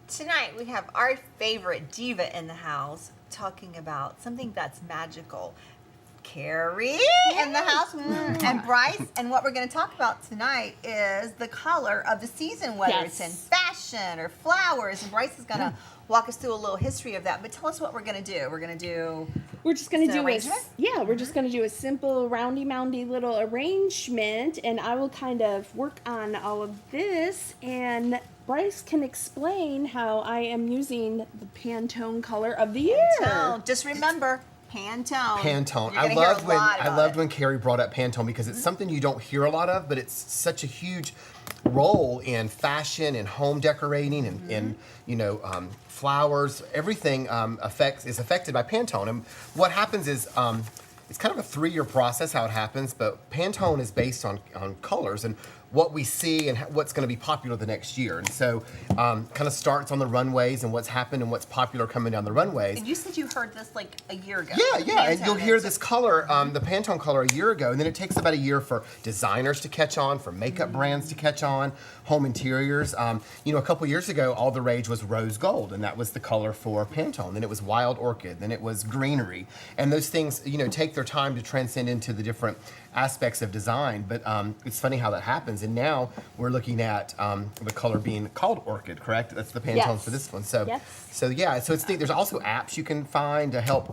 Tonight we have our favorite diva in the house talking about something that's magical. Carrie in the house and Bryce, and what we're going to talk about tonight is the color of the season, whether it's in fashion or flowers, and Bryce is going to walk us through a little history of that. But tell us what we're going to do. We're going to do we're just going to do arrangement? we're just going to do a simple roundy moundy little arrangement, and I will kind of work on all of this, and Bryce can explain how I am using the Pantone color of the year. Pantone. Just remember, Pantone. Pantone. I loved when Carrie brought up Pantone because it's something you don't hear a lot of, but it's such a huge role in fashion and home decorating and in flowers. Everything is affected by Pantone. And what happens is it's kind of a 3-year process how it happens, but Pantone is based on colors and what we see and what's going to be popular the next year. And so kind of starts on the runways and what's happened and what's popular coming down the runways. And you said you heard this like a year ago. Yeah, and you'll hear this color, the Pantone color, a year ago, and then it takes about a year for designers to catch on, for makeup brands to catch on, home interiors. A couple years ago, all the rage was rose gold, and that was the color for Pantone. Then it was wild orchid, then it was greenery. And those things, take their time to transcend into the different aspects of design, but it's funny how that happens. And now we're looking at the color being called orchid, correct? That's the Pantone for this one. So, so it's there's also apps you can find to help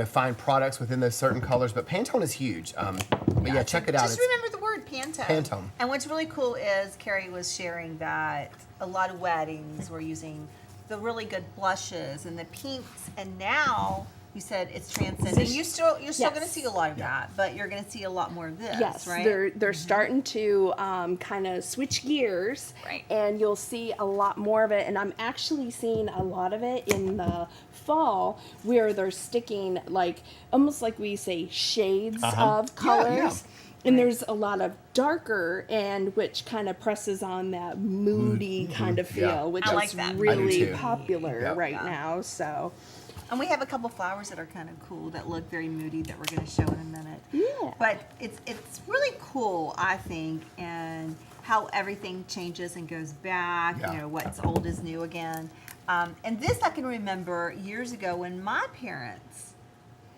find products within those certain colors. But Pantone is huge. But check it out. Just remember the word Pantone. Pantone. And what's really cool is Carrie was sharing that a lot of weddings were using the really good blushes and the pinks, and now you said it's transcending. You're still going to see a lot of that, but you're going to see a lot more of this, right? They're starting to kind of switch gears, and you'll see a lot more of it. And I'm actually seeing a lot of it in the fall, where they're sticking almost like we say shades of colors. And there's a lot of darker, and which kind of presses on that moody kind of feel, which is really popular right now. So. And we have a couple flowers that are kind of cool that look very moody that we're going to show in a minute. Yeah. But it's really cool, I think, and how everything changes and goes back. What's old is new again. And this I can remember years ago when my parents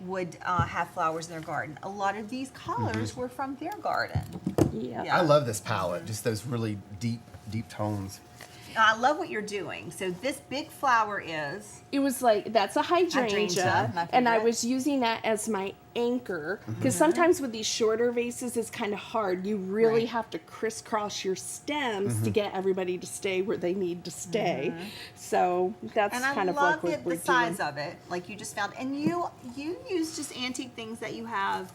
would have flowers in their garden. A lot of these colors were from their garden. I love this palette. Just those really deep tones. I love what you're doing. So this big flower is... It was that's a hydrangea, and I was using that as my anchor, because sometimes with these shorter vases, it's kind of hard. You really have to crisscross your stems to get everybody to stay where they need to stay. So that's kind of like what we're doing. And I love the size of it, like you just found. And you use just antique things that you have.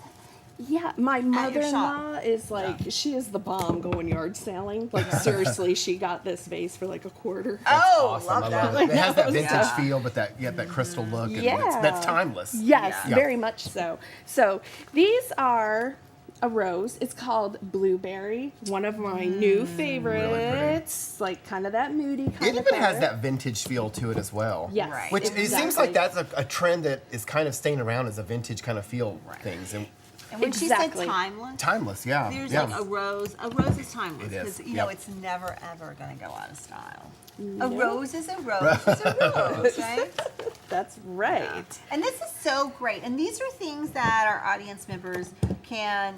Yeah, my mother-in-law is she is the bomb going yard sailing. Seriously, she got this vase for $1 quarter. Awesome. Love that. It has that vintage feel, but that crystal look. And that's timeless. Yes, very much so. So these are a rose. It's called Blueberry, one of my new favorites. Really kind of that moody kind of It even has that vintage feel to it as well. Yes, Which it seems like that's a trend that is kind of staying around as a vintage kind of feel things. And when she said timeless. Timeless, yeah. There's a rose. A rose is timeless because it's never ever going to go out of style. A rose is a rose is a rose, right? That's right. Yeah. And this is so great. And these are things that our audience members can,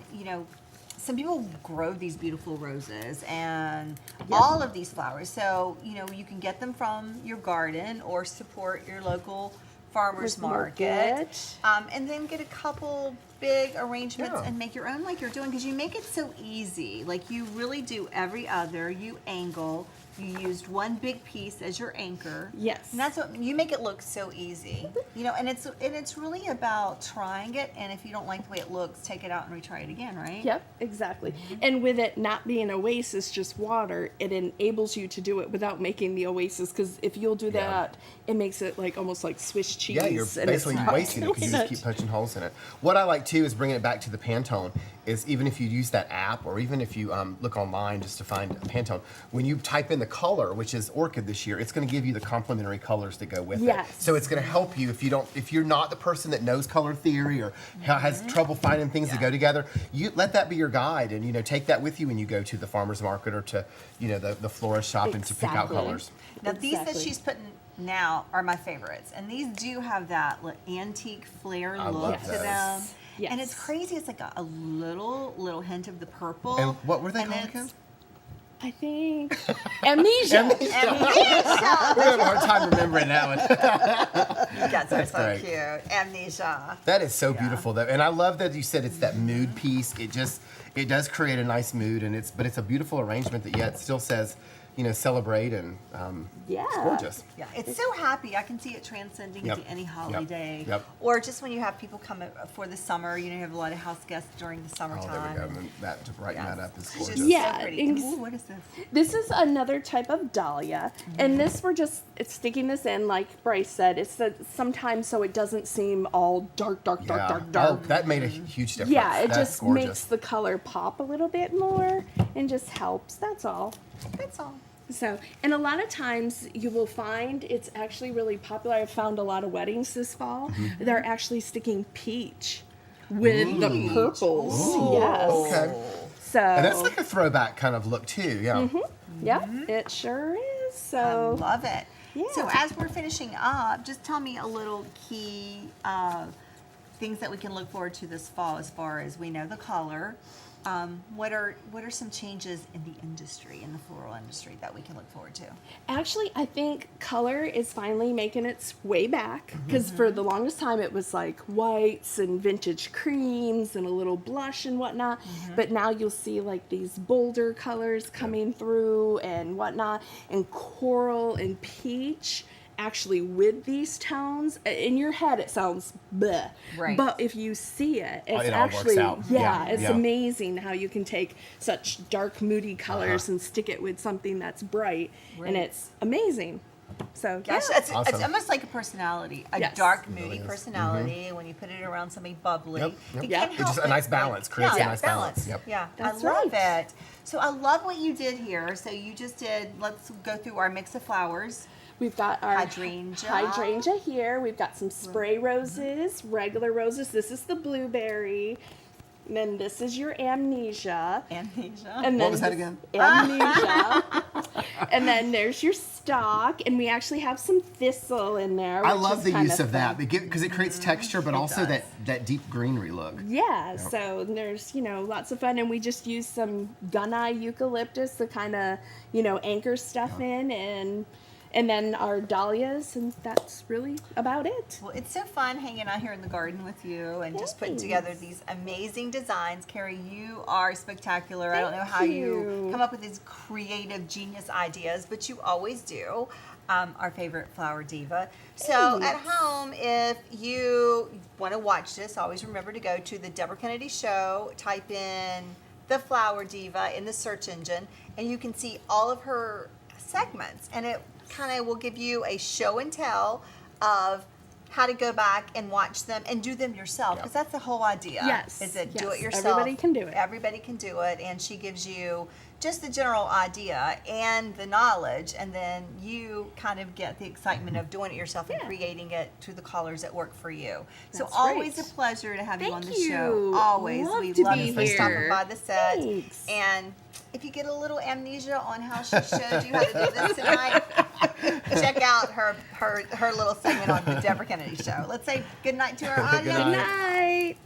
some people grow these beautiful roses and all of these flowers. So, you can get them from your garden or support your local farmer's market. And then get a couple big arrangements and make your own like you're doing, because you make it so easy. You really do every other. You angle. You used one big piece as your anchor. Yes. And that's what you make it look so easy. And it's really about trying it, and if you don't like the way it looks, take it out and retry it again, right? Yep, exactly. And with it not being oasis, just water, it enables you to do it without making the oasis, because if you'll do that, it makes it almost like Swiss cheese. Yeah, you're basically wasting it because you just keep punching holes in it. What I like too is bringing it back to the Pantone. Is even if you use that app, or even if you look online just to find Pantone, when you type in the color, which is orchid this year, it's going to give you the complementary colors to go with Yes. it. So it's going to help you if you're not the person that knows color theory or has trouble finding things that go together. You let that be your guide, and take that with you when you go to the farmer's market or to the florist shop and to pick out Exactly. colors. Now these that she's putting now are my favorites, and these do have that antique flare I look love to those. them. Yes. And it's crazy. It's like a little hint of the purple. And what were they and called it's- again? I think amnesia. Amnesia. We're having a hard time remembering that one. You guys are so great. cute. Amnesia. That is so beautiful, though, and I love that you said it's that mood piece. It does create a nice mood, and it's a beautiful arrangement that yet still says, celebrate, and Yeah. it's gorgeous. Yeah, it's so happy. I can see it transcending Yep. into any holiday. Yep. Or just when you have people come for the summer, you have a lot of house guests during the Oh, summertime. there we go. And that to brighten that up is It's gorgeous. just Yeah, so pretty. And, ex- ooh, what is this? This is another type of dahlia, and this it's sticking this in, like Bryce said. It's sometimes so it doesn't seem all dark. Oh, that made a huge difference. Yeah, it That's just gorgeous. makes the color pop a little bit more and just helps. That's all. That's all. So, and a lot of times you will find it's actually really popular. I've found a lot of weddings this fall. Mm-hmm. They're actually sticking peach with the purples. Ooh. Yes. Okay. So, And that's like a throwback kind of look too. Yeah. yep, it sure is. I So, love it. Yeah. So as we're finishing up, just tell me a little key things that we can look forward to this fall as far as we know the color. What are some changes in the industry, in the floral industry, that we can look forward to? actually, I think color is finally making its way back because for the longest time it was like whites and vintage creams and a little blush and whatnot. But now you'll see like these bolder colors coming through and whatnot, and coral and peach. Actually, with these tones, in your head it sounds bleh, Right. but if you see it, it's it all works actually out. yeah, Yeah, it's yeah. amazing how you can take such dark, moody colors and stick it with something that's bright, and Right. it's amazing. So Gosh, yeah. it's Awesome. almost like a personality, a Yes. dark, It really moody is. personality. When you put it around somebody bubbly, Yep, yep. it Yep. can It's help just a it, nice balance, creates a nice balance. Yep. Yeah, That's I love right. it. So I love what you did here. So you just did. Let's go through our mix of flowers. We've got our Hydrangea. hydrangea here. We've got some spray roses, regular roses. This is the blueberry. And then this is your amnesia. Amnesia. And then What was that this- again? Amnesia. And then there's your stock, and we actually have some thistle in there. I which love is the kind use of that fun. because it creates texture, but also does. that deep greenery look. Yeah, so there's, lots of fun, and we just use some gunni eucalyptus to kind of, anchor stuff in, and then our dahlias, and that's really about it. Well, it's so fun hanging out here in the garden with you and just putting Thanks. together these amazing designs. Carrie, you are spectacular. I don't know Thank how you you. come up with these creative genius ideas, but you always do. Our favorite Flower Diva. So at Thanks. home, if you want to watch this, always remember to go to the Deborah Kennedy Show, type in the Flower Diva in the search engine, and you can see all of her segments, and it kind of will give you a show and tell of how to go back and watch them and do them yourself, because that's the whole idea. Yes, Is that do yes. it yourself. Everybody can do it. Everybody can do it, and she gives you just the general idea and the knowledge, and then you kind of get the excitement of doing it yourself and Yeah. creating it to the colors that work for you. So That's always right. a pleasure to have you Thank on the you. show. Always. Love We to love be you for stopping here. by the set. Thanks. And if you get a little amnesia on how she showed you how to do this tonight, check out her little segment on the Deborah Kennedy Show. Let's say good night to our audience. Good Good night. night.